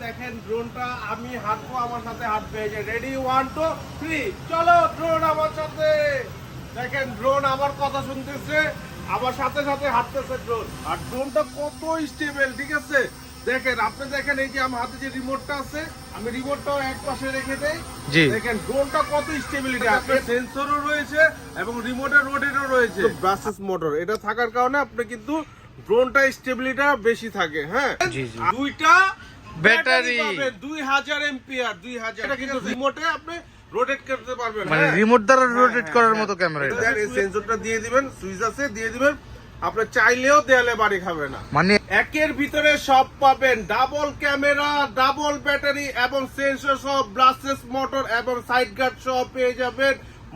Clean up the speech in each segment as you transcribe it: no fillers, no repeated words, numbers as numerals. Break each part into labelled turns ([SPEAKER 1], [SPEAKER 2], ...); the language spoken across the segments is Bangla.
[SPEAKER 1] দেখেন ড্রোনটা আমি হাঁটবো, আমার সাথে হাঁটবে। রেডি 1 2 3 চলো ড্রোন আমার সাথে। দেখেন ড্রোন আমার কথা শুনতেছে, আমার সাথে সাথে হাঁটতেছে ড্রোন। আর ড্রোনটা কত স্টেবল, ঠিক আছে? দেখেন আপনি দেখেন এই যে আমার হাতে যে রিমোটটা আছে, আমি রিমোটটাও এক পাশে রেখে দেই।
[SPEAKER 2] জি।
[SPEAKER 1] দেখেন ড্রোনটা কত স্টেবিলিটি, আপনার সেন্সরও রয়েছে এবং রিমোটের রোটেটও রয়েছে। ব্রাসেস মোটর এটা থাকার কারণে আপনি কিন্তু ড্রোনটা স্টেবিলিটি বেশি থাকে। হ্যাঁ,
[SPEAKER 2] জি, জি।
[SPEAKER 1] দুইটা
[SPEAKER 2] ব্যাটারি
[SPEAKER 1] পাবেন 2000 এম্পিয়ার 2000। এটা কিন্তু রিমোটে আপনি রোটেট করতে পারবেন,
[SPEAKER 2] মানে
[SPEAKER 1] হ্যাঁ।
[SPEAKER 2] রিমোট দ্বারা রোটেট করার মতো ক্যামেরা এটা।
[SPEAKER 1] এই সেন্সরটা দিয়ে দিবেন, সুইচ আছে দিয়ে দিবেন, আপনি চাইলেও দেয়ালে বাড়ি খাবে না।
[SPEAKER 2] মানে
[SPEAKER 1] একের ভিতরে সব পাবেন, ডাবল ক্যামেরা, ডাবল ব্যাটারি এবং সেন্সর সহ ব্রাসেস মোটর এবং সাইড গার্ড সহ পেয়ে যাবেন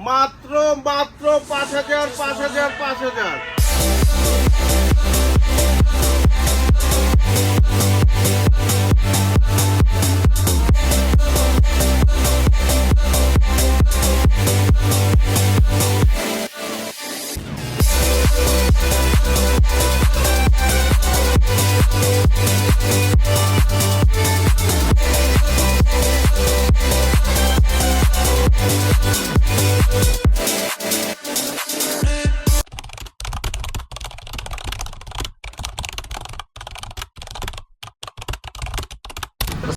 [SPEAKER 1] মাত্র 5000 5000 5000।